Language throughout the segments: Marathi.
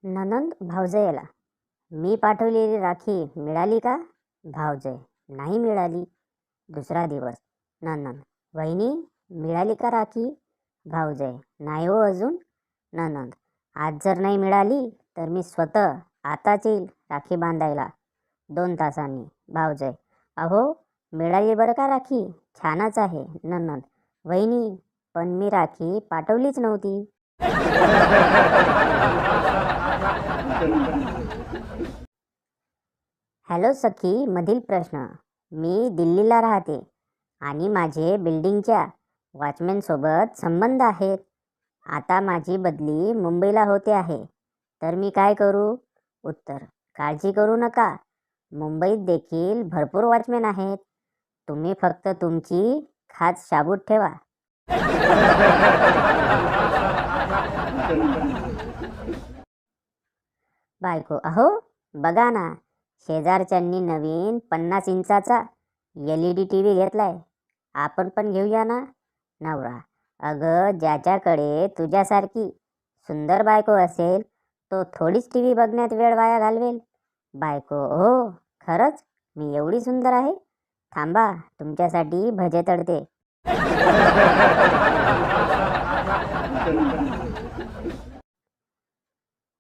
ननंद भावजयला, मी पाठवलेली राखी मिळाली का? भावजय, नाही मिळाली. दुसरा दिवस. ननंद, वहिनी, मिळाली का राखी? भावजय, नाही हो अजून. ननंद, आज जर नाही मिळाली तर मी स्वतः आताच येईल राखी बांधायला 2 तासांनी. भावजय, अहो, मिळाली बरं का राखी, छानच आहे. ननंद, वहिनी, पण मी राखी पाठवलीच नव्हती. हॅलो सखी मधील प्रश्न. मी दिल्लीला राहते आणि माझे बिल्डिंगच्या वॉचमॅनसोबत संबंध आहेत. आता माझी बदली मुंबईला होते आहे, तर मी काय करू? उत्तर, काळजी करू नका. मुंबईत देखील भरपूर वॉचमॅन आहेत. तुम्ही फक्त तुमची खाच शाबूत ठेवा. बायको, अहो, बघा ना, शेजारच्यांनी नवीन 50 इंचाचा LED TV घेतलाय, आपण पण घेऊया ना. नवरा, अगं, ज्याच्याकडे तुझ्यासारखी सुंदर बायको असेल तो थोडीच TV बघण्यात वेळ वाया घालवेल. बायको, हो, खरंच मी एवढी सुंदर आहे? थांबा, तुमच्यासाठी भजे तळते.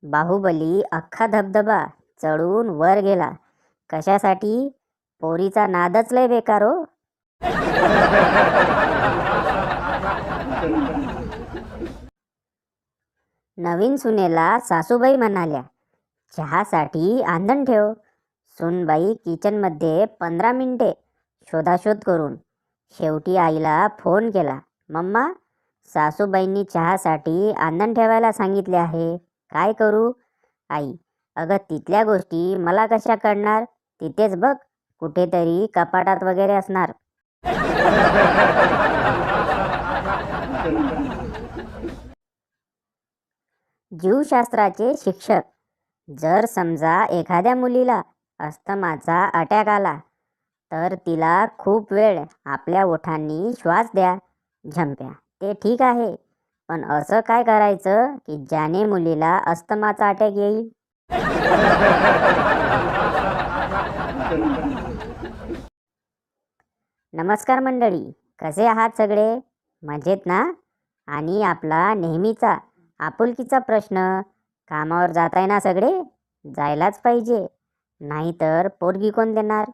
बाहुबली अख्खा धबधबा चढून वर गेला. कशासाठी? पोरीचा नादच लय बेकार हो. नवीन सुनेला सासूबाई म्हणाल्या, चहासाठी आंधण ठेव. सूनबाई किचनमध्ये 15 मिनिटे शोधाशोध करून शेवटी आईला फोन केला. मम्मा, सासूबाईंनी चहासाठी आंधण ठेवायला सांगितले आहे, काय करू? आई, अगं, तिथल्या गोष्टी मला कशा कळणार? तिथेच बघ, कुठेतरी कपाटात वगैरे असणार. जीवशास्त्राचे शिक्षक, जर समजा एखाद्या मुलीला अस्थमाचा अटॅक आला तर तिला खूप वेळ आपल्या ओठांनी श्वास द्या. झंप्या, ते ठीक आहे, पण असं काय करायचं की ज्याने मुलीला अस्थमाचा अटॅक येईल? नमस्कार मंडळी, कसे आहात सगळे? मजेत ना? आणि आपला नेहमीचा आपुलकीचा प्रश्न, कामावर जाताय ना सगळे? जायलाच पाहिजे, नाहीतर पोरगी कोण देणार?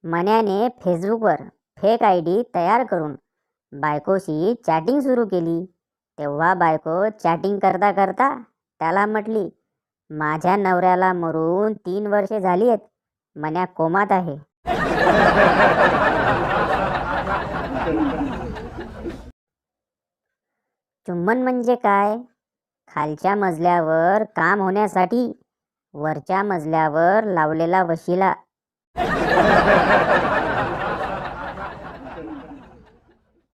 मन्याने फेसबुकवर फेक ID तयार करून बायकोशी चॅटिंग सुरू केली. तेव्हा बायको चॅटिंग करता करता त्याला म्हटली, माझ्या नवऱ्याला मरून 3 वर्षे झाली आहेत, मन्या कोमात आहे. चुंबन म्हणजे काय? खालच्या मजल्यावर काम होण्यासाठी वरच्या मजल्यावर लावलेला वशिला.